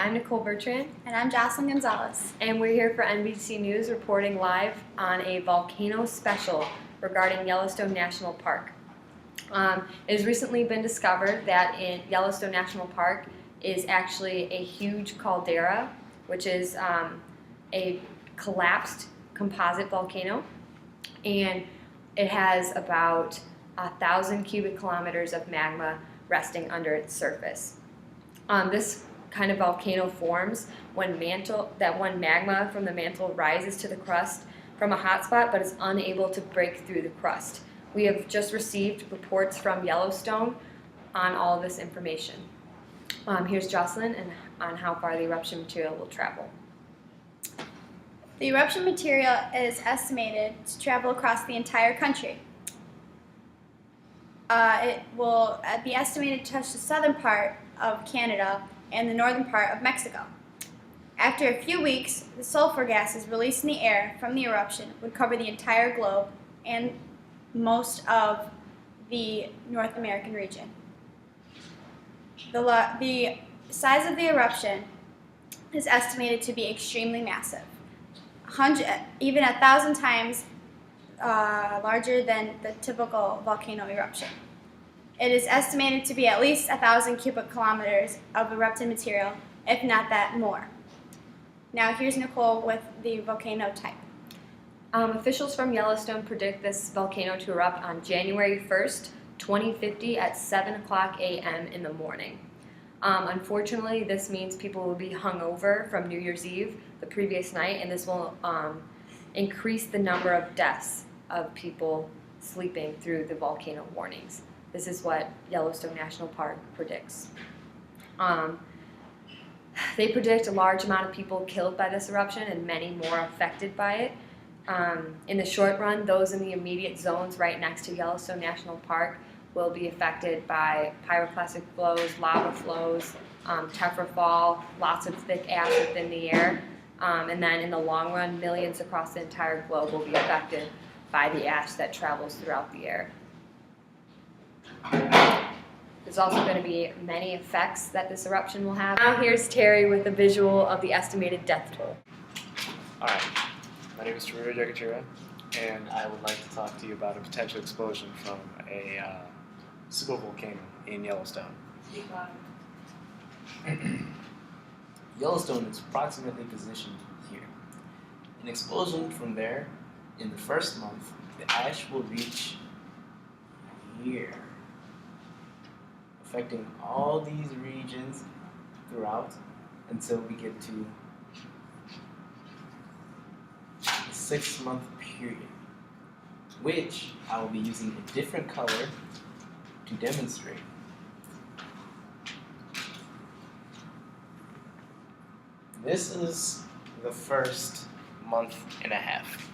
I'm Nicole Bertrand. And I'm Jocelyn Gonzalez. And we're here for NBC News reporting live on a volcano special regarding Yellowstone National Park. It has recently been discovered that in Yellowstone National Park is actually a huge caldera, which is a collapsed composite volcano, and it has about 1,000 cubic kilometers of magma resting under its surface. This kind of volcano forms when magma from the mantle rises to the crust from a hotspot but is unable to break through the crust. We have just received reports from Yellowstone on all of this information. Here's Jocelyn and on how far the eruption material will travel. The eruption material is estimated to travel across the entire country. It will be estimated to touch the southern part of Canada and the northern part of Mexico. After a few weeks, the sulfur gases released in the air from the eruption would cover the entire globe and most of the North American region. The size of the eruption is estimated to be extremely massive, even 1,000 times larger than the typical volcano eruption. It is estimated to be at least 1,000 cubic kilometers of erupted material, if not that more. Now here's Nicole with the volcano type. Officials from Yellowstone predict this volcano to erupt on January 1st, 2050 at 7 a.m. in the morning. Unfortunately, this means people will be hungover from New Year's Eve, the previous night, and this will increase the number of deaths of people sleeping through the volcano warnings. This is what Yellowstone National Park predicts. They predict a large amount of people killed by this eruption and many more affected by it. In the short run, those in the immediate zones right next to Yellowstone National Park will be affected by pyroclastic flows, lava flows, tephra fall, lots of thick ash within the air. And then in the long run, millions across the entire globe will be affected by the ash that travels throughout the air. There's also going to be many effects that this eruption will have. Now here's Terry with a visual of the estimated death toll. Alright, my name is Taruda Jagachira, and I would like to talk to you about a potential explosion from a supervolcano in Yellowstone. Yellowstone is approximately positioned here. An explosion from there, in the first month, the ash will reach here, affecting all these regions throughout until we get to the 6-month period, which I will be using a different color to demonstrate. This is the first month and a half.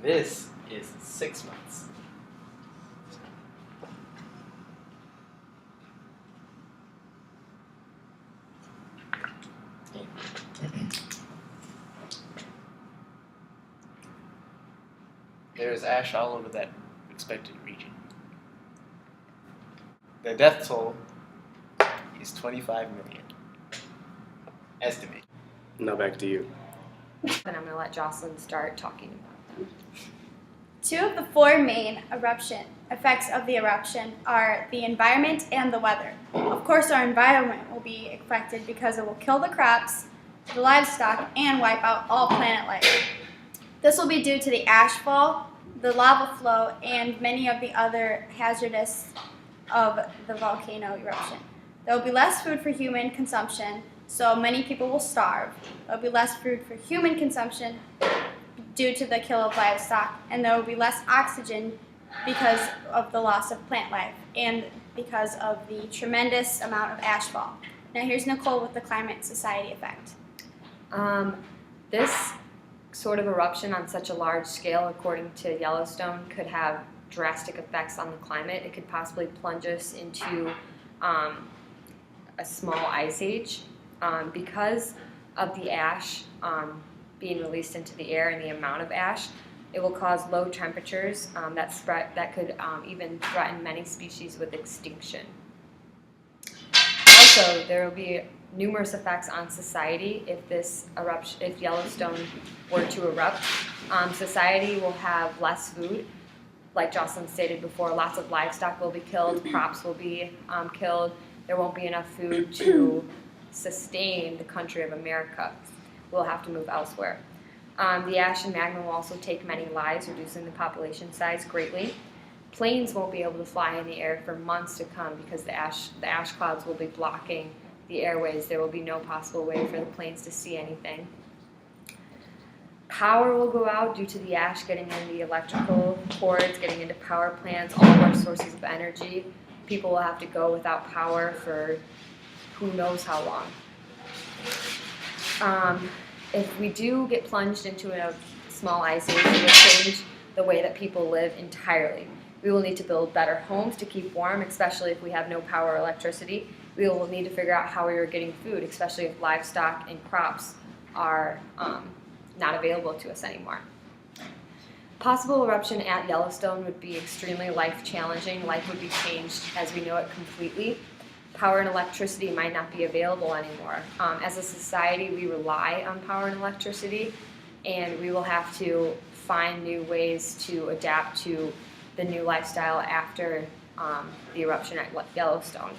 This is 6 months. There is ash all over that expected region. The death toll is 25 million. Estimate. Now back to you. And I'm going to let Jocelyn start talking about them. 2 of the 4 main effects of the eruption are the environment and the weather. Of course, our environment will be affected because it will kill the crops, the livestock, and wipe out all planet life. This will be due to the ash fall, the lava flow, and many of the other hazards of the volcano eruption. There will be less food for human consumption, so many people will starve. There will be less food for human consumption due to the kill of livestock, and there will be less oxygen because of the loss of plant life and because of the tremendous amount of ashfall. Now here's Nicole with the climate society effect. This sort of eruption on such a large scale, according to Yellowstone, could have drastic effects on the climate. It could possibly plunge us into a small ice age because of the ash being released into the air and the amount of ash. It will cause low temperatures that could even threaten many species with extinction. Also, there will be numerous effects on society if Yellowstone were to erupt. Society will have less food. Like Jocelyn stated before, lots of livestock will be killed, crops will be killed. There won't be enough food to sustain the country of America. We'll have to move elsewhere. The ash and magma will also take many lives, reducing the population size greatly. Planes won't be able to fly in the air for months to come because the ash clouds will be blocking the airways. There will be no possible way for the planes to see anything. Power will go out due to the ash getting in the electrical cords, getting into power plants, all of our sources of energy. People will have to go without power for who knows how long. If we do get plunged into a small ice age, it will change the way that people live entirely. We will need to build better homes to keep warm, especially if we have no power or electricity. We will need to figure out how we are getting food, especially if livestock and crops are not available to us anymore. Possible eruption at Yellowstone would be extremely life-challenging. Life would be changed as we know it completely. Power and electricity might not be available anymore. As a society, we rely on power and electricity, and we will have to find new ways to adapt to the new lifestyle after the eruption at Yellowstone.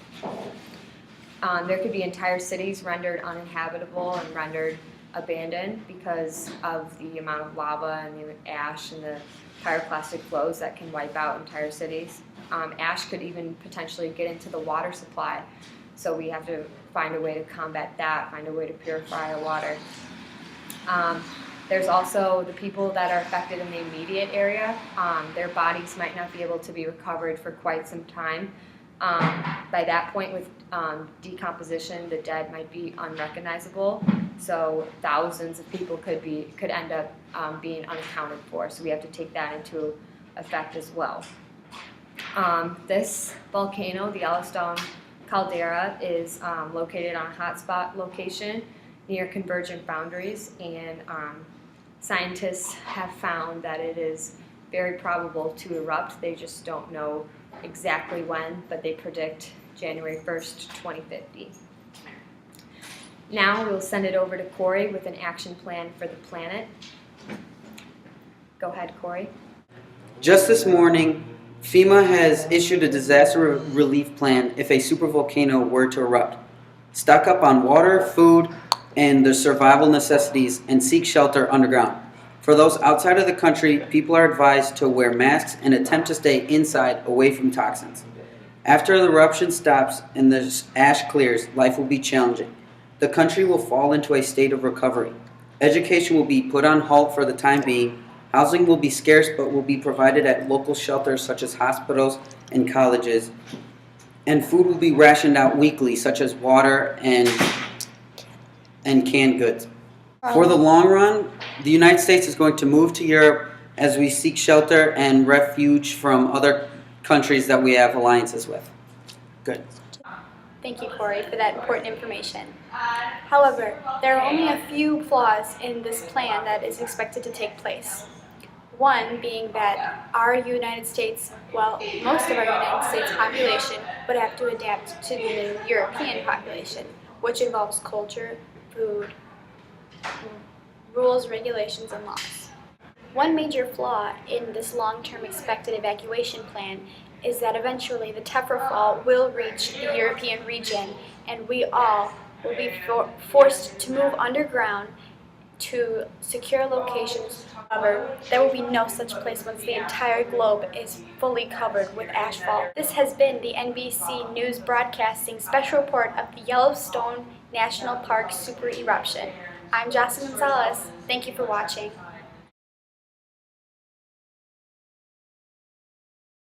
There could be entire cities rendered uninhabitable and rendered abandoned because of the amount of lava and the ash and the pyroclastic flows that can wipe out entire cities. Ash could even potentially get into the water supply, so we have to find a way to combat that, find a way to purify our water. There's also the people that are affected in the immediate area. Their bodies might not be able to be recovered for quite some time. By that point, with decomposition, the dead might be unrecognizable. So thousands of people could end up being unaccounted for. So we have to take that into effect as well. This volcano, the Yellowstone caldera, is located on a hotspot location near convergent boundaries, and scientists have found that it is very probable to erupt. They just don't know exactly when, but they predict January 1st, 2050. Now we'll send it over to Corey with an action plan for the planet. Go ahead, Corey. Just this morning, FEMA has issued a disaster relief plan if a supervolcano were to erupt. Stock up on water, food, and the survival necessities, and seek shelter underground. For those outside of the country, people are advised to wear masks and attempt to stay inside away from toxins. After the eruption stops and the ash clears, life will be challenging. The country will fall into a state of recovery. Education will be put on halt for the time being. Housing will be scarce but will be provided at local shelters such as hospitals and colleges. And food will be rationed out weekly, such as water and canned goods. For the long run, the United States is going to move to Europe as we seek shelter and refuge from other countries that we have alliances with. Good. Thank you, Corey, for that important information. However, there are only a few flaws in this plan that is expected to take place. One being that our United States, well, most of our United States population would have to adapt to the new European population, which involves culture, food, rules, regulations, and laws. One major flaw in this long-term expected evacuation plan is that eventually the Tetrafall will reach the European region, and we all will be forced to move underground to secure locations. However, there will be no such place once the entire globe is fully covered with ashfall. This has been the NBC News Broadcasting special report of the Yellowstone National Park super eruption. I'm Jocelyn Gonzalez. Thank you for watching.